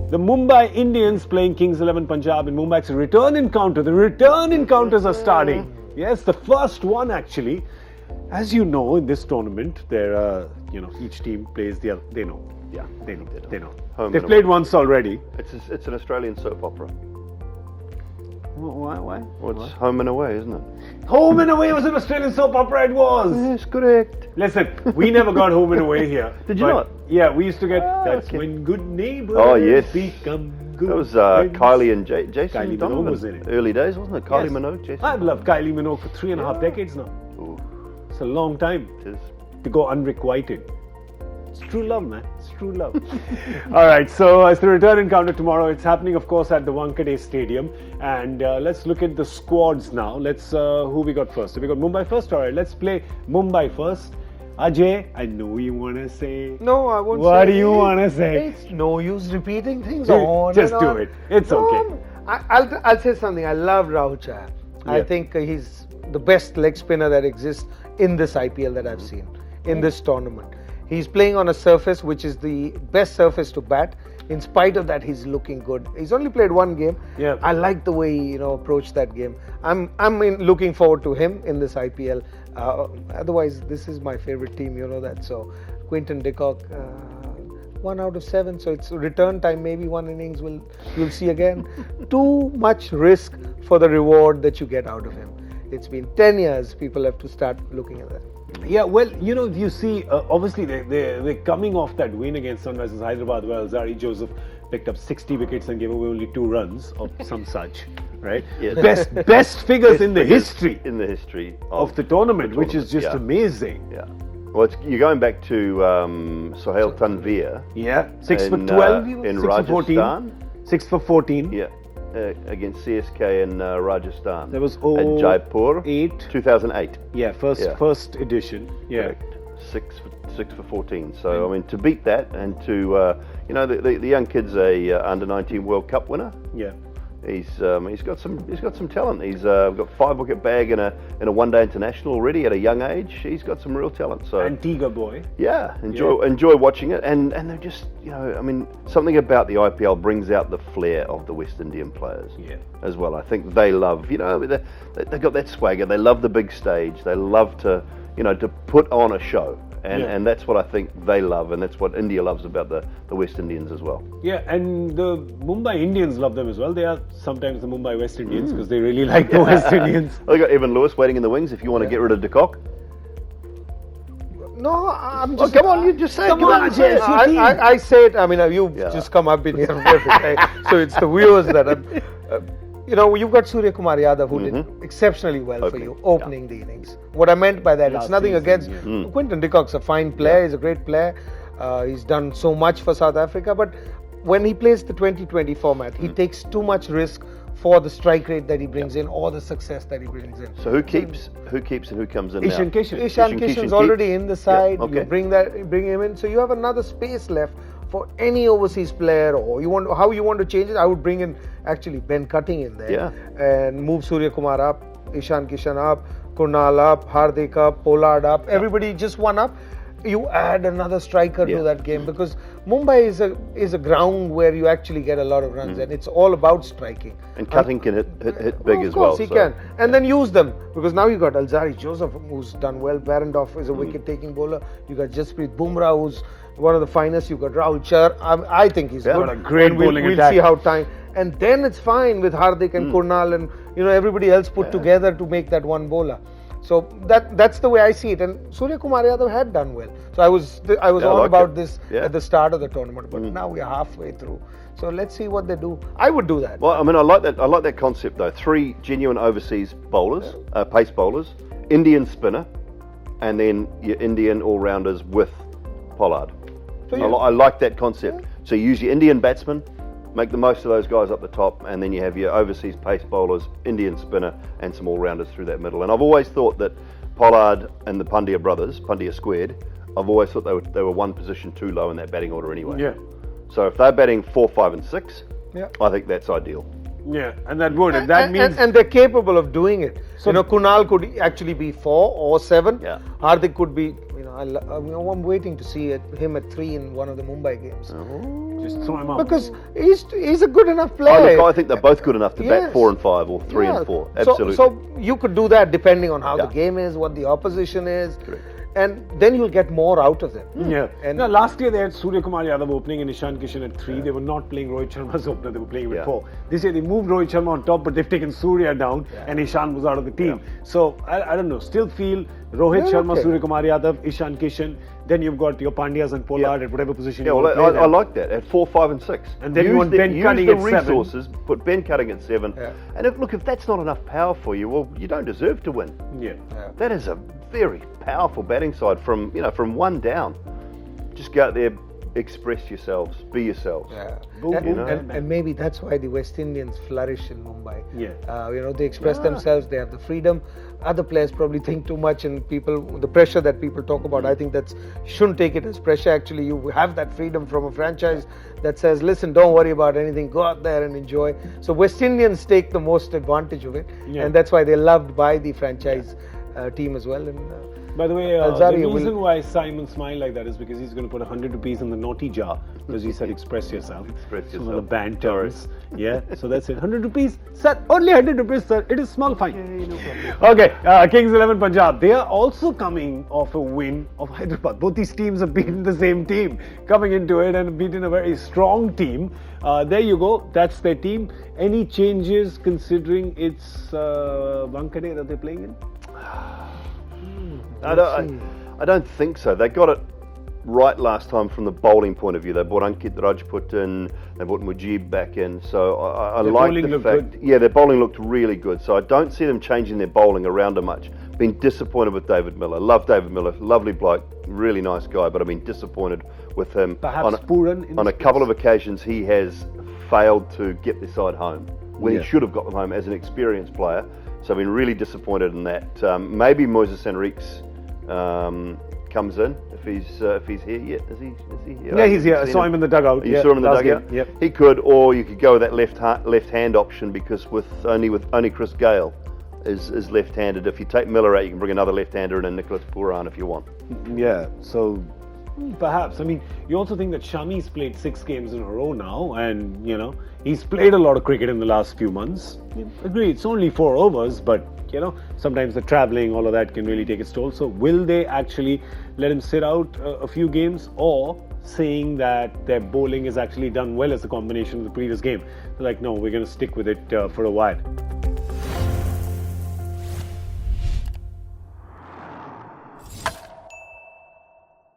The Mumbai Indians playing Kings 11 Punjab in Mumbai. It's a return encounter. The return encounters are starting. Yes, the first one actually. As you know, in this tournament, there are, each team plays the other. They know. Yeah, they know. They've played once already. It's an Australian soap opera. Why? Well, it's Home and Away, isn't it? Home and Away was an Australian soap opera, it was. Yes, correct. Listen, we never got Home and Away here. Did you not? Yeah, we used to get, that's okay. when good neighbours become good That was friends. Kylie and Jason Kylie Donovan. Minogue was in it. Early days, wasn't it? Kylie Yes. Minogue, Jason. I've loved Kylie Minogue for 3.5 decades now. Ooh, It's a long time it is. to go unrequited. It's true love, man. It's true love. All right, so it's the return encounter tomorrow. It's happening, of course, at the Wankhede Stadium. And let's look at the squads now. Let's, who we got first? So we got Mumbai first. All right, let's play Mumbai first. Ajay, I know you want to say. No, I won't What say. do you want to say? It's no use repeating things on Just and do on. it. It's okay. I'll say something. I love Rahul Chahar. I Yeah. think he's the best leg spinner that exists in this IPL that I've seen, in this tournament. He's playing on a surface which is the best surface to bat. In spite of that, he's looking good. He's only played one game. Yeah. I like the way he approached that game. I'm looking forward to him in this IPL. Otherwise, this is my favorite team. You know that. So, Quinton de Kock, 1 out of 7. So it's return time. Maybe one innings you'll see again. Too much risk for the reward that you get out of him. It's been 10 years. People have to start looking at that. Yeah, well, you see, obviously they're coming off that win against Sunrisers Hyderabad where Alzari Joseph picked up 60 wickets and gave away only 2 runs or some such, right? Yes. Best figures in the history In the history of the tournament, which is just yeah. amazing. Yeah. Well, you're going back to Sohail Tanvir. Yeah, 6 for in, 12, in 6 for 14, Rajasthan. 6 for 14. Yeah. Against CSK in Rajasthan. There was at Jaipur. 2008. Yeah, first edition. Yeah. Correct. 6 for 14. So I mean, to beat that and to the young kid's a under 19 World Cup winner. Yeah. He's got some talent. He's got 5-wicket bag in a one-day international already at a young age. He's got some real talent. So Antigua boy. yeah, enjoy watching it, and they're just I mean, something about the IPL brings out the flair of the West Indian players. Yeah. As well, I think they love they got that swagger. They love the big stage. They love to to put on a show. And that's what I think they love, and that's what India loves about the West Indians as well. Yeah, and the Mumbai Indians love them as well. They are sometimes the Mumbai West Indians because they really like the West Indians. They got Evan Lewis waiting in the wings if you want to get rid of de Kock. No, I'm just. Come on, you just say it. Come on, say it. I say it. I mean, you've just come up in here, so it's the viewers that are. You've got Surya Kumar Yadav who did exceptionally well for you opening the innings. What I meant by that, it's nothing against Quinton de Kock's a fine player. He's a great player. He's done so much for South Africa, but when he plays the 2020 format, he takes too much risk for the strike rate that he brings in or the success that he brings in. So who keeps and who comes in Ishan now? Kishan. Ishan Kishan's already in the side. okay. You bring him in, so you have another space left for any overseas player, or how you want to change it. I would bring in actually Ben Cutting in there and move Surya Kumar up, Ishan Kishan up, Kunal up, Hardik up, Pollard up, everybody just one up. You add another striker to that game because Mumbai is a ground where you actually get a lot of runs and it's all about striking. And Cutting can hit big as well. Of course he can. And then use them because now you got Alzari Joseph who's done well. Barendorf is a wicket-taking bowler. You got Jasprit Bumrah who's one of the finest. You got Rahul Chahar. I think he's good. What a great bowling we'll attack. see how time. And then it's fine with Hardik and Kurnal and everybody else put together to make that one bowler. So that's the way I see it. And Surya Kumar Yadav had done well. So I was all about this at the start of the tournament. But now we are halfway through. So let's see what they do. I would do that. Well, I mean, I like that concept though. 3 genuine overseas bowlers, pace bowlers, Indian spinner, and then your Indian all-rounders with Pollard. So I like that concept. So you use your Indian batsmen, make the most of those guys up the top, and then you have your overseas pace bowlers, Indian spinner, and some all-rounders through that middle. And I've always thought that Pollard and the Pandya brothers, Pandya squared, I've always thought they were one position too low in that batting order anyway. Yeah. So if they're batting 4, 5, and 6, Yeah. I think that's ideal. Yeah, and that would. And that means. And they're capable of doing it. So, Kunal could actually be 4 or 7. Yeah. Hardik could be, I'm waiting to see him at 3 in one of the Mumbai games. Just throw him up. Because he's a good enough player. I think they're both good enough to bat 4 and 5 or 3 and 4. Absolutely. So you could do that depending on how the game is, what the opposition is. Correct. And then you'll get more out of them. Yeah. And last year they had Surya Kumar Yadav opening and Ishan Kishan at 3. They were not playing Rohit Sharma's opener, they were playing with 4. This year they moved Rohit Sharma on top, but they've taken Surya down and Ishan was out of the team. So, I don't know, still feel Rohit Sharma, Surya Kumar Yadav, Ishan Kishan, then you've got your Pandyas and Pollard at whatever position you want to play I like that, at 4, 5 and 6. And then you want Ben Cutting at 7. Resources, put Ben Cutting at 7. Yeah. And if that's not enough power for you, well, you don't deserve to win. Yeah. That is a very powerful batting side from 1 down. Just go out there, express yourselves, be yourselves. Yeah. And maybe that's why the West Indians flourish in Mumbai. Yeah. They express themselves, they have the freedom. Other players probably think too much, and the pressure that people talk about, I think you shouldn't take it as pressure. Actually, you have that freedom from a franchise that says, listen, don't worry about anything, go out there and enjoy. So West Indians take the most advantage of it, and that's why they're loved by the franchise team as well. And by the way, the reason why Simon smiled like that is because he's going to put 100 rupees in the naughty jar because he said express yourself. Express yourself. Some of the band terms. Yeah, so that's it. 100 rupees, sir. Only 100 rupees, sir. It is small fine. Okay, Kings 11 Punjab. They are also coming off a win of Hyderabad. Both these teams have beaten the same team coming into it and beaten a very strong team. There you go. That's their team. Any changes considering it's Wankhede that they're playing in? I don't think so. They got it right last time from the bowling point of view. They brought Ankit Rajput in, they brought Mujib back in. So I like the fact. Good. Yeah, their bowling looked really good. So I don't see them changing their bowling around much. Been disappointed with David Miller. Love David Miller, lovely bloke, really nice guy. But I've been disappointed with him. Perhaps Puran on a couple of occasions he has failed to get the side home when he should have got them home as an experienced player. So I've been really disappointed in that. Maybe Moises Henriques comes in if he's here yet. Is he here? Yeah, he's here. I saw him in the dugout. You saw him in the dugout? Yep. He could, or you could go with that left hand option because with only Chris Gale is left-handed. If you take Miller out, you can bring another left-hander in and Nicholas Pooran if you want. Yeah, so perhaps. I mean, you also think that Shami's played 6 games in a row now, and he's played a lot of cricket in the last few months. Agree, it's only 4 overs, but sometimes the travelling, all of that can really take its toll. So will they actually let him sit out a few games, or saying that their bowling has actually done well as a combination of the previous game? They're like, no, we're going to stick with it for a while.